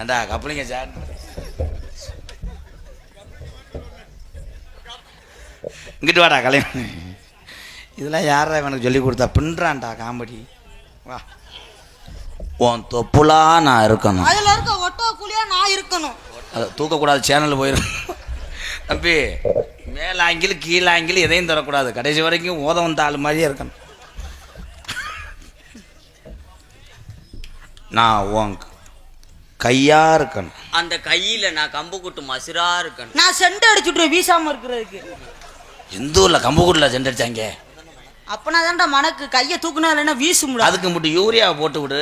அண்டா கப்பலிங்க சார். இங்கிட்டு வாடா கல்யாணம். இதெல்லாம் யாரா எனக்கு சொல்லி கொடுத்தா? பின்றான்டா காமெடி. வா, உன் தொப்புலா நான் இருக்கணும். அதில் இருக்க ஒட்டோ கூலியா நான் இருக்கணும். அதை தூக்கக்கூடாது, சேனல் போயிடும். தம்பி, மேலாங்கில் கீழாங்கில் எதையும் தரக்கூடாது. கடைசி வரைக்கும் ஓத வந்த ஆள் மாதிரியே இருக்கணும். நான் உன் கையா இருக்கணும். அந்த கையில நான் கம்பு கூட்டு மசுரா இருக்கணும். நான் செண்டை அடிச்சுட்டு வீசாம இருக்கிறதுக்கு. எந்த ஊர்ல கம்புக்கூட்டில் சென்றடிச்சாங்க? அப்பனா தான்டா மனக்கு கையை தூக்குனா இல்லைன்னா வீச முடியும். அதுக்கு மட்டும் யூரியாவை போட்டு விடு.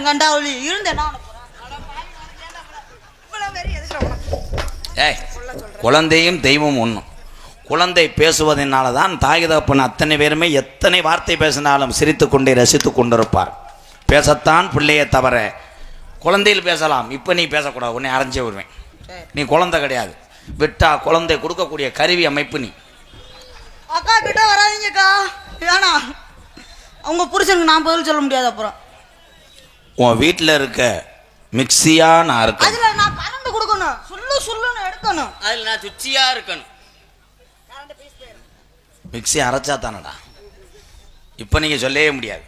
கண்டாவளி இருந்தேன். ஏய், குழந்தையும் தெய்வம் ஒன்றும். குழந்தை பேசுவதனால தான் தாய் தகப்பன் அத்தனை பேருமே எத்தனை வார்த்தை பேசினாலும் சிரித்து கொண்டே ரசித்து கொண்டிருப்பார். பேசத்தான் பிள்ளையே தவிர குழந்தையில் பேசலாம். இப்போ நீ பேசக்கூடாது, உன்னை அரைஞ்சே விடுவேன். நீ குழந்தை கிடையாது. விட்டா குழந்தை கொடுக்கக்கூடிய கருவி அமைப்பு நீ. அக்கா கிட்ட வராதீங்கக்கா, வேணா. அவங்க புருஷனுக்கு நான் பதில் சொல்ல முடியாது. அப்புறம் உன் வீட்டில் இருக்க மிக்சியா நான் இருக்கேன். அதுல நான் கரண்ட் கொடுக்கணும், சொல்லுன்னு எடுக்கணும். அதுல நான் சுச்சியா இருக்கணும். மிக்சி அரைச்சா தானடா. இப்போ நீங்கள் சொல்லவே முடியாது.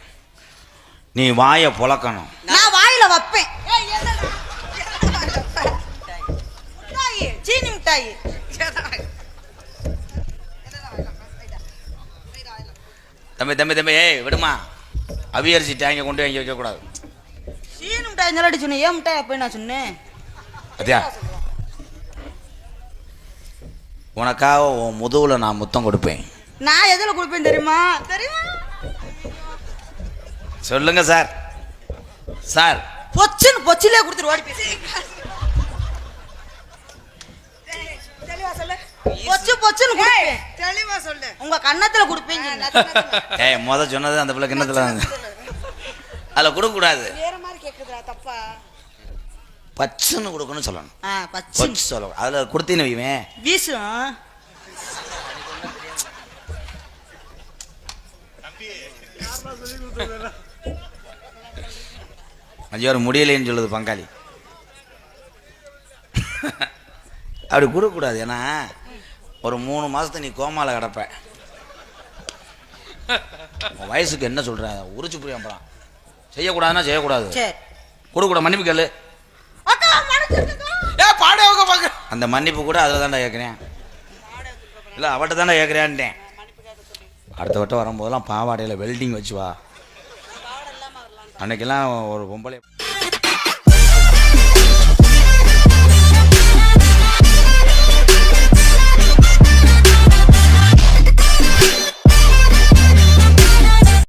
நீ வாயை புழக்கணும். நான் வாயில வைப்பேன். சீனி மிட்டாய். தம்பி தம்பி தம்பி, ஏய் விடுமா. அவியரிசி டேங்க கொண்டு வாங்கி வைக்கக்கூடாது. சீனி மிட்டாய் சொல்லி சொன்னேன். ஏன் மிட்டாய் அப்போ நான் சொன்னேன்? அத்தியா, உனக்காக உன் முதுகுல நான் முத்தம் கொடுப்பேன். நான் எதில் கொடுப்பேன் தெரியுமா? சொல்லுங்க சார். சார் பொச்சிலே கொடுத்துரு. ஓடி பேசு. பொச்சுன்னு கொடுப்பேன். தெளிவா சொல்லு. உங்க கன்னத்துல கொடுப்பேன். ஏய், சொன்னது அந்த பிள்ளை கிண்ணத்துல அதில் கொடுக்கக்கூடாது. வேற மாதிரி கேட்குதுடா, தப்பா? பச்சுன்னு கொடுக்கணும்னு சொல்லணும். பச்சு சொல்லணும். அதில் கொடுத்தீன்னு வைவேன் வீசும். ஐயோ முடியலைன்னு சொல்லுது பங்காளி. அப்படி கொடுக்கக்கூடாது. ஏன்னா ஒரு 3 மாதத்தை நீ கோமாவில் கிடப்ப. உன் வயசுக்கு என்ன சொல்கிறேன்? உரிச்சு புரியும். அப்புறம் செய்யக்கூடாதுன்னா செய்யக்கூடாது. கொடுக்கூட மன்னிப்பு கேளு. அந்த மன்னிப்பு கூட அதில் தாண்டா கேட்குறேன். இல்லை, அவட்ட தாண்டா கேட்குறேன்ட்டேன். அடுத்த வட்டம் வரும்போதெல்லாம் பாவாடையில் வெல்டிங் வச்சு வா. அன்னைக்கெல்லாம் ஒரு பொம்பளை